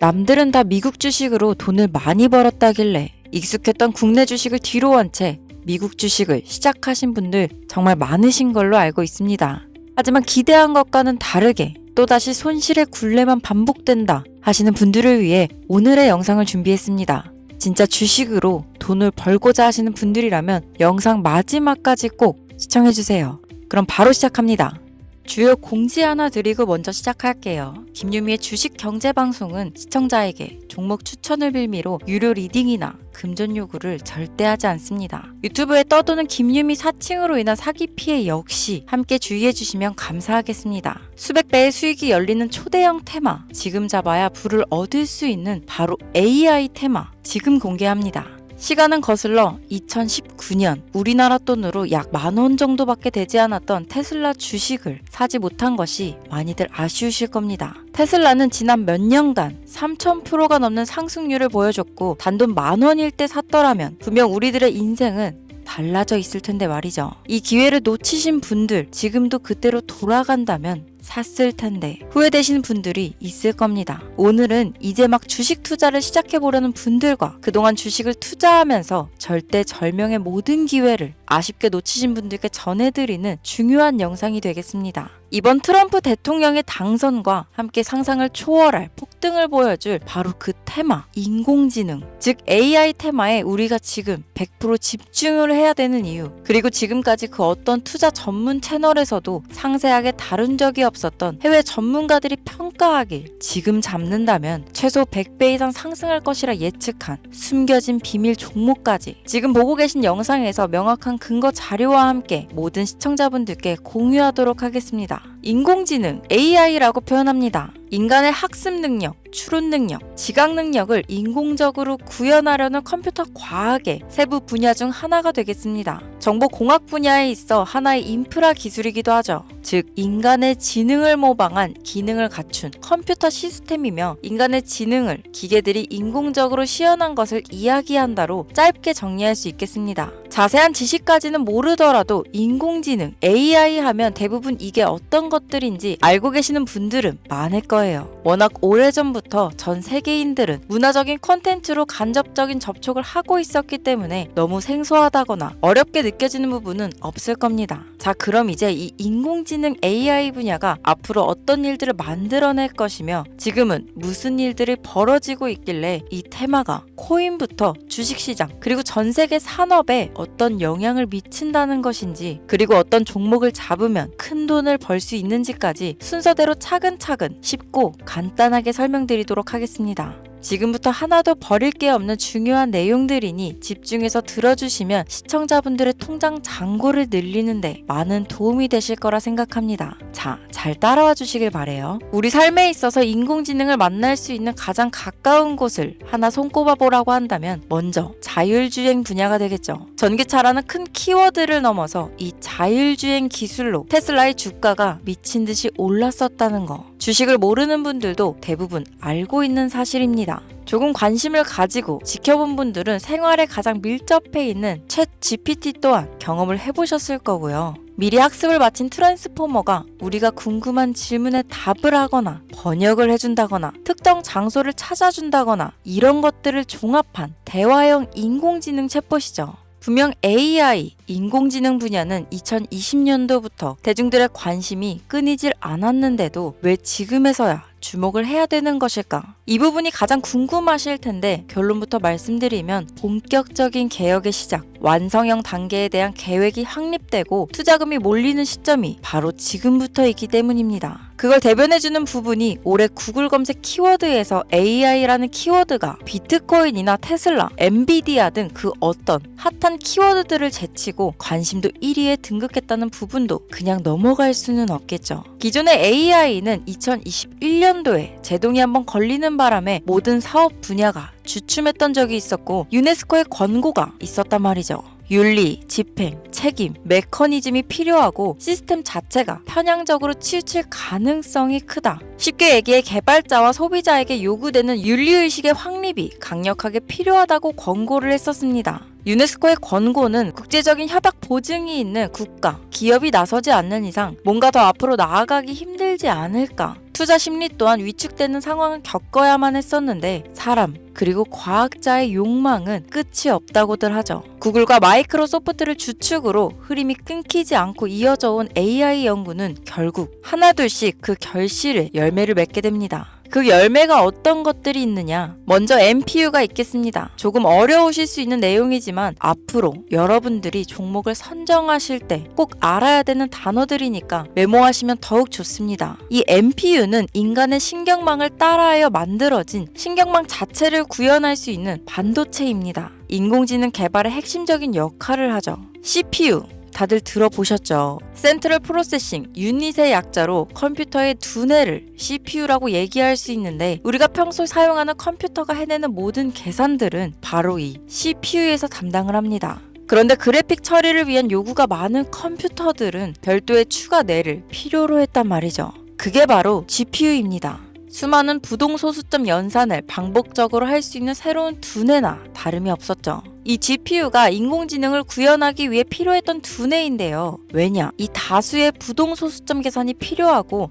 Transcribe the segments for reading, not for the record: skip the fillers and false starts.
남들은 다 미국 주식으로 돈을 많이 벌었다길래 익숙했던 국내 주식을 뒤로 한 채 미국 주식을 시작하신 분들 정말 많으신 걸로 알고 있습니다. 하지만 기대한 것과는 다르게 또다시 손실의 굴레만 반복된다 하시는 분들을 위해 오늘의 영상을 준비했습니다. 진짜 주식으로 돈을 벌고자 하시는 분들이라면 영상 마지막까지 꼭 시청해주세요. 그럼 바로 시작합니다. 주요 공지 하나 드리고 먼저 시작할게요. 김유미의 주식 경제 방송은 시청자에게 종목 추천을 빌미로 유료 리딩이나 금전 요구를 절대 하지 않습니다. 유튜브에 떠도는 김유미 사칭으로 인한 사기 피해 역시 함께 주의해 주시면 감사하겠습니다. 수백 배의 수익이 열리는 초대형 테마, 지금 잡아야 부를 얻을 수 있는 바로 AI 테마, 지금 공개합니다. 시간은 거슬러 2019년 우리나라 돈으로 약 10,000원 정도밖에 되지 않았던 테슬라 주식을 사지 못한 것이 많이들 아쉬우실 겁니다. 테슬라는 지난 몇 년간 3000%가 넘는 상승률을 보여줬고 단돈 10,000원일 때 샀더라면 분명 우리들의 인생은 달라져 있을 텐데 말이죠. 이 기회를 놓치신 분들, 지금도 그때로 돌아간다면 샀을 텐데 후회되시는 분들이 있을 겁니다. 오늘은 이제 막 주식 투자를 시작해보려는 분들과 그동안 주식을 투자하면서 절대절명의 모든 기회를 아쉽게 놓치신 분들께 전해드리는 중요한 영상이 되겠습니다. 이번 트럼프 대통령의 당선과 함께 상상을 초월할 폭등을 보여줄 바로 그 테마, 인공지능, 즉 AI 테마에 우리가 지금 100% 집중을 해야 되는 이유, 그리고 지금까지 그 어떤 투자 전문 채널에서도 상세하게 다룬 적이 없었던 해외 전문가들이 평가하길 지금 잡는다면 최소 100배 이상 상승할 것이라 예측한 숨겨진 비밀 종목까지 지금 보고 계신 영상에서 명확한 근거 자료와 함께 모든 시청자분들께 공유하도록 하겠습니다. 인공지능, AI라고 표현합니다. 인간의 학습 능력, 추론 능력, 지각 능력을 인공적으로 구현하려는 컴퓨터 과학의 세부 분야 중 하나가 되겠습니다. 정보공학 분야에 있어 하나의 인프라 기술이기도 하죠. 즉, 인간의 지능을 모방한 기능을 갖춘 컴퓨터 시스템이며 인간의 지능을 기계들이 인공적으로 시연한 것을 이야기한다로 짧게 정리할 수 있겠습니다. 자세한 지식까지는 모르더라도 인공지능, AI 하면 대부분 이게 어떤 것들인지 알고 계시는 분들은 많을 거예요. 워낙 오래전부터 전 세계인들은 문화적인 콘텐츠로 간접적인 접촉을 하고 있었기 때문에 너무 생소하다거나 어렵게 느껴지는 부분은 없을 겁니다. 자, 그럼 이제 이 인공지능 AI 분야가 앞으로 어떤 일들을 만들어낼 것이며 지금은 무슨 일들이 벌어지고 있길래 이 테마가 코인부터 주식시장 그리고 전 세계 산업에 어떤 영향을 미친다는 것인지, 그리고 어떤 종목을 잡으면 큰 돈을 벌 수 있는지까지 순서대로 차근차근 쉽고 간단하게 설명드리도록 하겠습니다. 지금부터 하나도 버릴 게 없는 중요한 내용들이니 집중해서 들어주시면 시청자분들의 통장 잔고를 늘리는데 많은 도움이 되실 거라 생각합니다. 자, 잘 따라와 주시길 바래요. 우리 삶에 있어서 인공지능을 만날 수 있는 가장 가까운 곳을 하나 손꼽아 보라고 한다면 먼저 자율주행 분야가 되겠죠. 전기차라는 큰 키워드를 넘어서 이 자율주행 기술로 테슬라의 주가가 미친 듯이 올랐었다는 거, 주식을 모르는 분들도 대부분 알고 있는 사실입니다. 조금 관심을 가지고 지켜본 분들은 생활에 가장 밀접해 있는 챗 GPT 또한 경험을 해보셨을 거고요. 미리 학습을 마친 트랜스포머가 우리가 궁금한 질문에 답을 하거나 번역을 해준다거나 특정 장소를 찾아준다거나 이런 것들을 종합한 대화형 인공지능 챗봇이죠. 분명 AI, 인공지능 분야는 2020년도부터 대중들의 관심이 끊이질 않았는데도 왜 지금에서야 주목을 해야 되는 것일까? 이 부분이 가장 궁금하실 텐데 결론부터 말씀드리면 본격적인 개혁의 시작, 완성형 단계에 대한 계획이 확립되고 투자금이 몰리는 시점이 바로 지금부터이기 때문입니다. 그걸 대변해주는 부분이 올해 구글 검색 키워드에서 AI라는 키워드가 비트코인이나 테슬라, 엔비디아 등 그 어떤 핫한 키워드들을 제치고 관심도 1위에 등극했다는 부분도 그냥 넘어갈 수는 없겠죠. 기존의 AI는 2021년도에 제동이 한번 걸리는 바람에 모든 사업 분야가 주춤했던 적이 있었고 유네스코의 권고가 있었단 말이죠. 윤리, 집행, 책임, 메커니즘이 필요하고 시스템 자체가 편향적으로 치우칠 가능성이 크다. 쉽게 얘기해 개발자와 소비자에게 요구되는 윤리의식의 확립이 강력하게 필요하다고 권고를 했었습니다. 유네스코의 권고는 국제적인 협약 보증이 있는 국가, 기업이 나서지 않는 이상 뭔가 더 앞으로 나아가기 힘들지 않을까. 투자 심리 또한 위축되는 상황을 겪어야만 했었는데 사람 그리고 과학자의 욕망은 끝이 없다고들 하죠. 구글과 마이크로소프트를 주축으로 흐름이 끊기지 않고 이어져 온 AI 연구는 결국 하나둘씩 그 결실의 열매를 맺게 됩니다. 그 열매가 어떤 것들이 있느냐? 먼저 MPU가 있겠습니다. 조금 어려우실 수 있는 내용이지만 앞으로 여러분들이 종목을 선정하실 때 꼭 알아야 되는 단어들이니까 메모하시면 더욱 좋습니다. 이 MPU는 인간의 신경망을 따라하여 만들어진 신경망 자체를 구현할 수 있는 반도체입니다. 인공지능 개발의 핵심적인 역할을 하죠. CPU 다들 들어보셨죠? 센트럴 프로세싱 유닛의 약자로 컴퓨터의 두뇌를 CPU라고 얘기할 수 있는데 우리가 평소 사용하는 컴퓨터가 해내는 모든 계산들은 바로 이 CPU에서 담당을 합니다. 그런데 그래픽 처리를 위한 요구가 많은 컴퓨터들은 별도의 추가 뇌를 필요로 했단 말이죠. 그게 바로 GPU입니다. 수많은 부동소수점 연산을 반복적으로 할 수 있는 새로운 두뇌나 다름이 없었죠. 이 GPU가 인공지능을 구현하기 위해 필요했던 두뇌인데요. 왜냐? 이 다수의 부동소수점 계산이 필요하고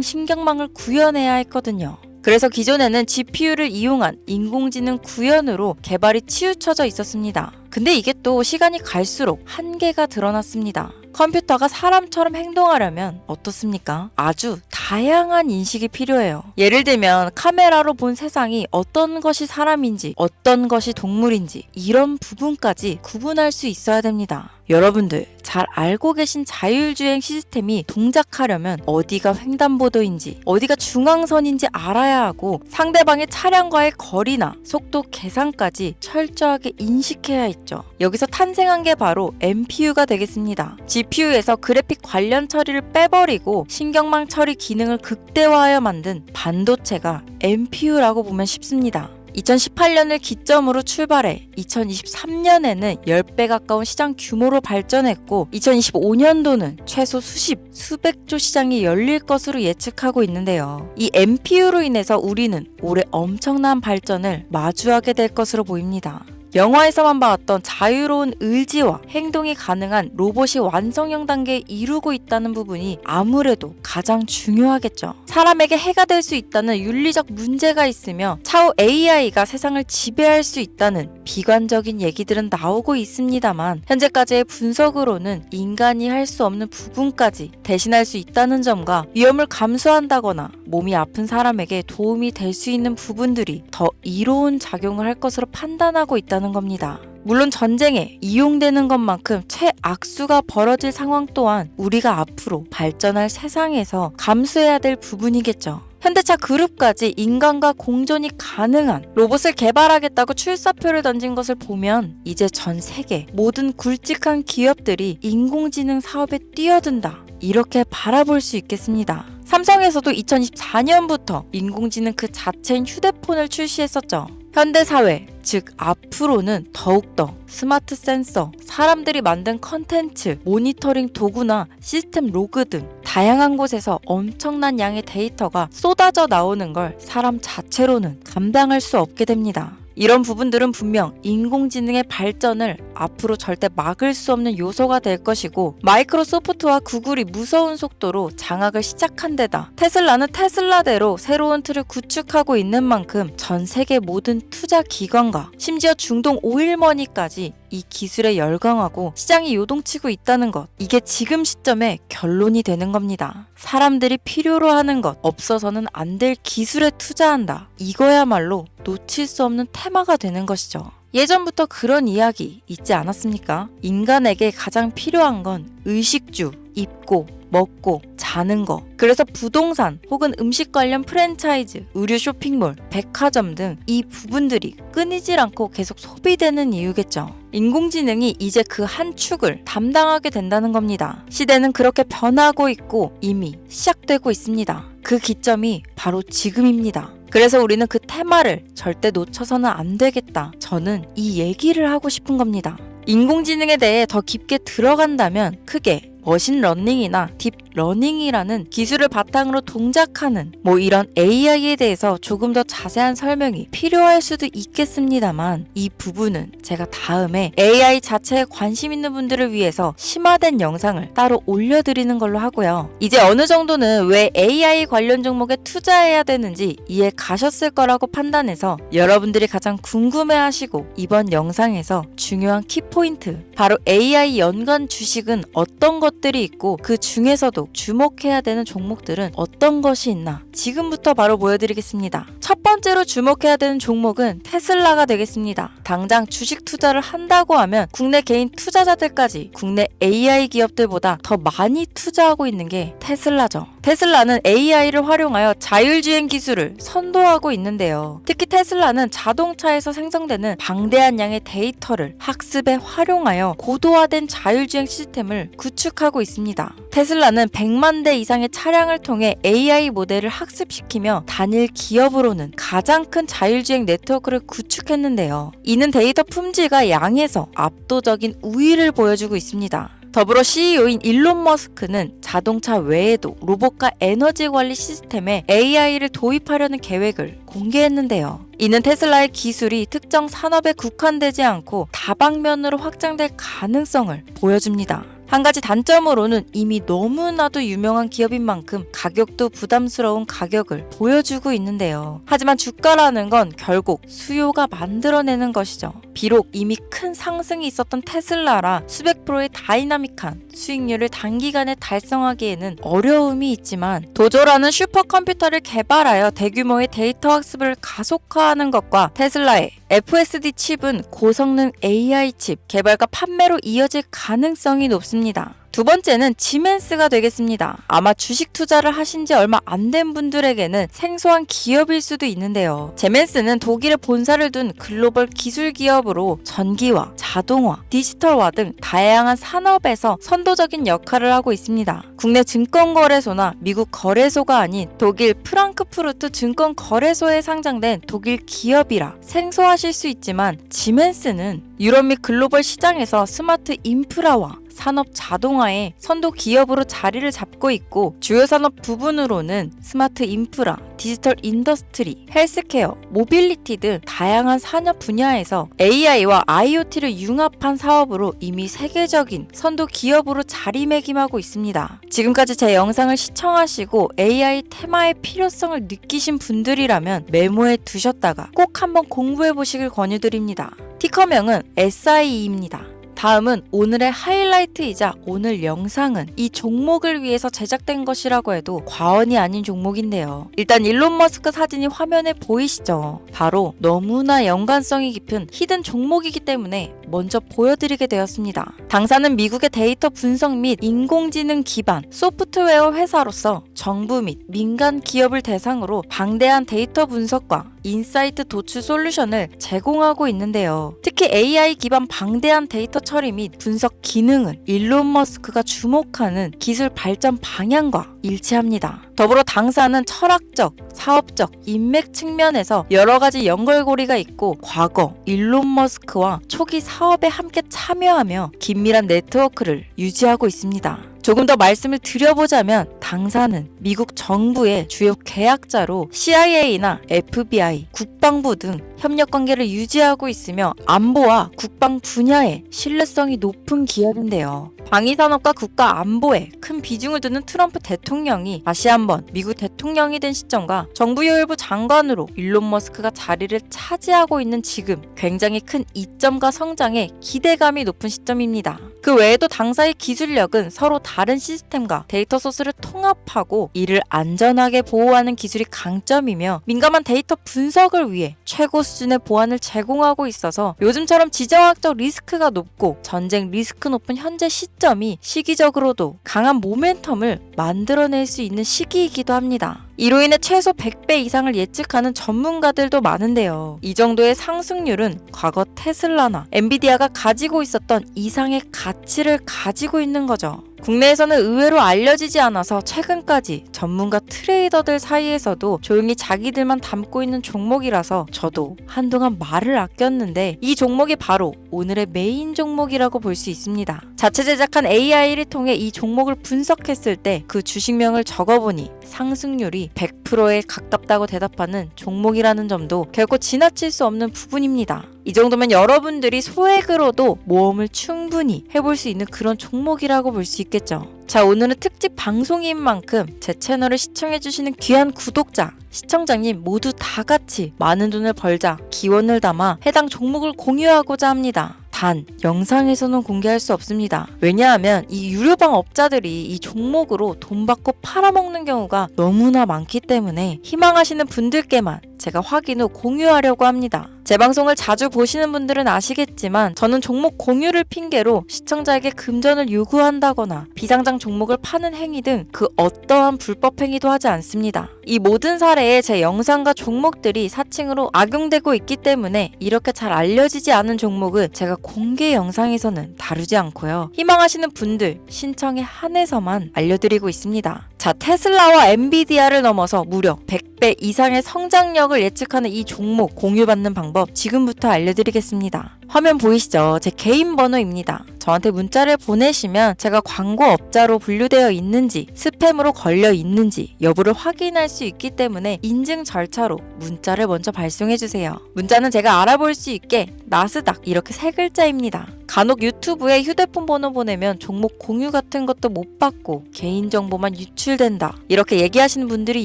인공신경망을 구현해야 했거든요. 그래서 기존에는 GPU를 이용한 인공지능 구현으로 개발이 치우쳐져 있었습니다. 근데 이게 또 시간이 갈수록 한계가 드러났습니다. 컴퓨터가 사람처럼 행동하려면 어떻습니까? 아주 다양한 인식이 필요해요. 예를 들면 카메라로 본 세상이 어떤 것이 사람인지 어떤 것이 동물인지 이런 부분까지 구분할 수 있어야 됩니다. 여러분들 잘 알고 계신 자율주행 시스템이 동작하려면 어디가 횡단보도인지 어디가 중앙선인지 알아야 하고 상대방의 차량과의 거리나 속도 계산까지 철저하게 인식해야 있죠. 여기서 탄생한 게 바로 MPU가 되겠습니다. GPU에서 그래픽 관련 처리를 빼버리고 신경망 처리 기능을 극대화하여 만든 반도체가 MPU라고 보면 쉽습니다. 2018년을 기점으로 출발해 2023년에는 10배 가까운 시장 규모로 발전했고 2025년도는 최소 수백조 시장이 열릴 것으로 예측하고 있는데요. 이 MPU로 인해서 우리는 올해 엄청난 발전을 마주하게 될 것으로 보입니다. 영화에서만 봐왔던 자유로운 의지와 행동이 가능한 로봇이 완성형 단계에 이루고 있다는 부분이 아무래도 가장 중요하겠죠. 사람에게 해가 될 수 있다는 윤리적 문제가 있으며 차후 AI가 세상을 지배할 수 있다는 비관적인 얘기들은 나오고 있습니다만 현재까지의 분석으로는 인간이 할 수 없는 부분까지 대신할 수 있다는 점과 위험을 감수한다거나 몸이 아픈 사람에게 도움이 될 수 있는 부분들이 더 이로운 작용을 할 것으로 판단하고 있다는 겁니다. 물론 전쟁에 이용되는 것만큼 최악수가 벌어질 상황 또한 우리가 앞으로 발전할 세상에서 감수해야 될 부분이겠죠. 현대차 그룹까지 인간과 공존이 가능한 로봇을 개발하겠다고 출사표를 던진 것을 보면 이제 전 세계 모든 굵직한 기업들이 인공지능 사업에 뛰어든다. 이렇게 바라볼 수 있겠습니다. 삼성에서도 2024년부터 인공지능 그 자체인 휴대폰을 출시했었죠. 현대사회, 즉 앞으로는 더욱더 스마트 센서, 사람들이 만든 컨텐츠, 모니터링 도구나 시스템 로그 등 다양한 곳에서 엄청난 양의 데이터가 쏟아져 나오는 걸 사람 자체로는 감당할 수 없게 됩니다. 이런 부분들은 분명 인공지능의 발전을 앞으로 절대 막을 수 없는 요소가 될 것이고 마이크로소프트와 구글이 무서운 속도로 장악을 시작한 데다 테슬라는 테슬라대로 새로운 틀을 구축하고 있는 만큼 전 세계 모든 투자 기관과 심지어 중동 오일머니까지 이 기술에 열광하고 시장이 요동치고 있다는 것, 이게 지금 시점에 결론이 되는 겁니다. 사람들이 필요로 하는 것, 없어서는 안 될 기술에 투자한다. 이거야말로 놓칠 수 없는 테마가 되는 것이죠. 예전부터 그런 이야기 있지 않았습니까? 인간에게 가장 필요한 건 의식주, 입고, 먹고, 자는 거. 그래서 부동산 혹은 음식 관련 프랜차이즈, 의류 쇼핑몰, 백화점 등 이 부분들이 끊이질 않고 계속 소비되는 이유겠죠. 인공지능이 이제 그 한 축을 담당하게 된다는 겁니다. 시대는 그렇게 변하고 있고 이미 시작되고 있습니다. 그 기점이 바로 지금입니다. 그래서 우리는 그 테마를 절대 놓쳐서는 안 되겠다. 저는 이 얘기를 하고 싶은 겁니다. 인공지능에 대해 더 깊게 들어간다면 크게 머신러닝이나 딥러닝이라는 기술을 바탕으로 동작하는 이런 AI에 대해서 조금 더 자세한 설명이 필요할 수도 있겠습니다만, 이 부분은 제가 다음에 AI 자체에 관심 있는 분들을 위해서 심화된 영상을 따로 올려드리는 걸로 하고요. 이제 어느 정도는 왜 AI 관련 종목에 투자해야 되는지 이해 가셨을 거라고 판단해서 여러분들이 가장 궁금해하시고 이번 영상에서 중요한 키포인트, 바로 AI 연관 주식은 어떤 것들이 있고 그 중에서도 주목해야 되는 종목들은 어떤 것이 있나 지금부터 바로 보여드리겠습니다. 첫 번째로 주목해야 되는 종목은 테슬라가 되겠습니다. 당장 주식 투자를 한다고 하면 국내 개인 투자자들까지 국내 AI 기업들보다 더 많이 투자하고 있는 게 테슬라죠. 테슬라는 AI를 활용하여 자율주행 기술을 선도하고 있는데요. 특히 테슬라는 자동차에서 생성되는 방대한 양의 데이터를 학습에 활용하여 고도화된 자율주행 시스템을 구축하고 있습니다. 테슬라는 100만 대 이상의 차량을 통해 AI 모델을 학습시키며 단일 기업으로는 가장 큰 자율주행 네트워크를 구축했는데요. 이는 데이터 품질과 양에서 압도적인 우위를 보여주고 있습니다. 더불어 CEO인 일론 머스크는 자동차 외에도 로봇과 에너지 관리 시스템에 AI를 도입하려는 계획을 공개했는데요. 이는 테슬라의 기술이 특정 산업에 국한되지 않고 다방면으로 확장될 가능성을 보여줍니다. 한 가지 단점으로는 이미 너무나도 유명한 기업인 만큼 가격도 부담스러운 가격을 보여주고 있는데요. 하지만 주가라는 건 결국 수요가 만들어내는 것이죠. 비록 이미 큰 상승이 있었던 테슬라라 수백 프로의 다이나믹한 수익률을 단기간에 달성하기에는 어려움이 있지만, 도조라는 슈퍼컴퓨터를 개발하여 대규모의 데이터 학습을 가속화하는 것과 테슬라의 FSD 칩은 고성능 AI 칩 개발과 판매로 이어질 가능성이 높습니다. 두 번째는 지멘스가 되겠습니다. 아마 주식 투자를 하신 지 얼마 안 된 분들에게는 생소한 기업일 수도 있는데요. 지멘스는 독일에 본사를 둔 글로벌 기술 기업으로 전기화, 자동화, 디지털화 등 다양한 산업에서 선도적인 역할을 하고 있습니다. 국내 증권거래소나 미국 거래소가 아닌 독일 프랑크푸르트 증권거래소에 상장된 독일 기업이라 생소하실 수 있지만, 지멘스는 유럽 및 글로벌 시장에서 스마트 인프라와 산업 자동화의 선도 기업으로 자리를 잡고 있고, 주요 산업 부분으로는 스마트 인프라, 디지털 인더스트리, 헬스케어, 모빌리티 등 다양한 산업 분야에서 AI와 IoT를 융합한 사업으로 이미 세계적인 선도 기업으로 자리매김하고 있습니다. 지금까지 제 영상을 시청하시고 AI 테마의 필요성을 느끼신 분들이라면 메모해 두셨다가 꼭 한번 공부해 보시길 권유드립니다. 티커명은 SIE입니다. 다음은 오늘의 하이라이트이자 오늘 영상은 이 종목을 위해서 제작된 것이라고 해도 과언이 아닌 종목인데요. 일단 일론 머스크 사진이 화면에 보이시죠? 바로 너무나 연관성이 깊은 히든 종목이기 때문에 먼저 보여드리게 되었습니다. 당사는 미국의 데이터 분석 및 인공지능 기반 소프트웨어 회사로서 정부 및 민간 기업을 대상으로 방대한 데이터 분석과 인사이트 도출 솔루션을 제공하고 있는데요. 특히 AI 기반 방대한 데이터 처리 및 분석 기능은 일론 머스크가 주목하는 기술 발전 방향과 일치합니다. 더불어 당사는 철학적, 사업적, 인맥 측면에서 여러 가지 연결고리가 있고, 과거 일론 머스크와 초기 사업에 함께 참여하며 긴밀한 네트워크를 유지하고 있습니다. 조금 더 말씀을 드려보자면, 당사는 미국 정부의 주요 계약자로 CIA나 FBI, 국방부 등 협력 관계를 유지하고 있으며 안보와 국방 분야에 신뢰성이 높은 기업인데요. 방위산업과 국가 안보에 큰 비중을 두는 트럼프 대통령이 다시 한번 미국 대통령이 된 시점과 정부요일부 장관으로 일론 머스크가 자리를 차지하고 있는 지금 굉장히 큰 이점과 성장에 기대감이 높은 시점입니다. 그 외에도 당사의 기술력은 서로 다른 시스템과 데이터 소스를 통합하고 이를 안전하게 보호하는 기술이 강점이며, 민감한 데이터 분석을 위해 최고 수준의 보안을 제공하고 있어서 요즘처럼 지정학적 리스크가 높고 전쟁 리스크 높은 현재 시점이 시기적으로도 강한 모멘텀을 만들어낼 수 있는 시기이기도 합니다. 이로 인해 최소 100배 이상을 예측하는 전문가들도 많은데요. 이 정도의 상승률은 과거 테슬라나 엔비디아가 가지고 있었던 이상의 가치를 가지고 있는 거죠. 국내에서는 의외로 알려지지 않아서 최근까지 전문가 트레이더들 사이에서도 조용히 자기들만 담고 있는 종목이라서 저도 한동안 말을 아꼈는데 이 종목이 바로 오늘의 메인 종목이라고 볼 수 있습니다. 자체 제작한 AI를 통해 이 종목을 분석했을 때 그 주식명을 적어보니 상승률이 100%에 가깝다고 대답하는 종목이라는 점도 결코 지나칠 수 없는 부분입니다. 이 정도면 여러분들이 소액으로도 모험을 충분히 해볼 수 있는 그런 종목이라고 볼 수 있겠죠. 자, 오늘은 특집 방송인 만큼 제 채널을 시청해주시는 귀한 구독자, 시청자님 모두 다 같이 많은 돈을 벌자 기원을 담아 해당 종목을 공유하고자 합니다. 단, 영상에서는 공개할 수 없습니다. 왜냐하면 이 유료방 업자들이 이 종목으로 돈 받고 팔아먹는 경우가 너무나 많기 때문에 희망하시는 분들께만 제가 확인 후 공유하려고 합니다. 제 방송을 자주 보시는 분들은 아시겠지만 저는 종목 공유를 핑계로 시청자에게 금전을 요구한다거나 비상장 종목을 파는 행위 등 그 어떠한 불법 행위도 하지 않습니다. 이 모든 사례에 제 영상과 종목들이 사칭으로 악용되고 있기 때문에 이렇게 잘 알려지지 않은 종목은 제가 공개 영상에서는 다루지 않고요. 희망하시는 분들 신청에 한해서만 알려드리고 있습니다. 자, 테슬라와 엔비디아를 넘어서 무려 100배 이상의 성장력을 예측하는 이 종목 공유받는 방법 지금부터 알려드리겠습니다. 화면 보이시죠? 제 개인 번호입니다. 저한테 문자를 보내시면 제가 광고업자로 분류되어 있는지 스팸으로 걸려 있는지 여부를 확인할 수 있기 때문에 인증 절차로 문자를 먼저 발송해주세요. 문자는 제가 알아볼 수 있게 나스닥 이렇게 세 글자입니다. 간혹 유튜브에 휴대폰 번호 보내면 종목 공유 같은 것도 못 받고 개인정보만 유출된다 이렇게 얘기하시는 분들이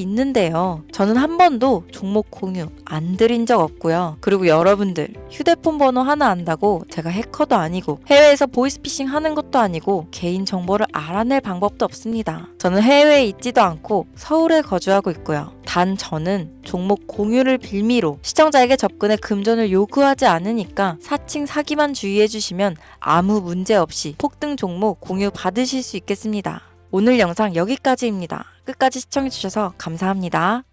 있는데요. 저는 한 번도 종목 공유 안 드린 적 없고요. 그리고 여러분들 휴대폰 번호 하나 안다고 제가 해커도 아니고 해외에서 보이스피싱 하는 것도 아니고 개인정보를 알아낼 방법도 없습니다. 저는 해외에 있지도 않고 서울에 거주하고 있고요. 단 저는 종목 공유를 빌미로 시청자에게 접근해 금전을 요구하지 않으니까 사칭 사기만 주의해주시면 아무 문제 없이 폭등 종목 공유 받으실 수 있겠습니다. 오늘 영상 여기까지입니다. 끝까지 시청해주셔서 감사합니다.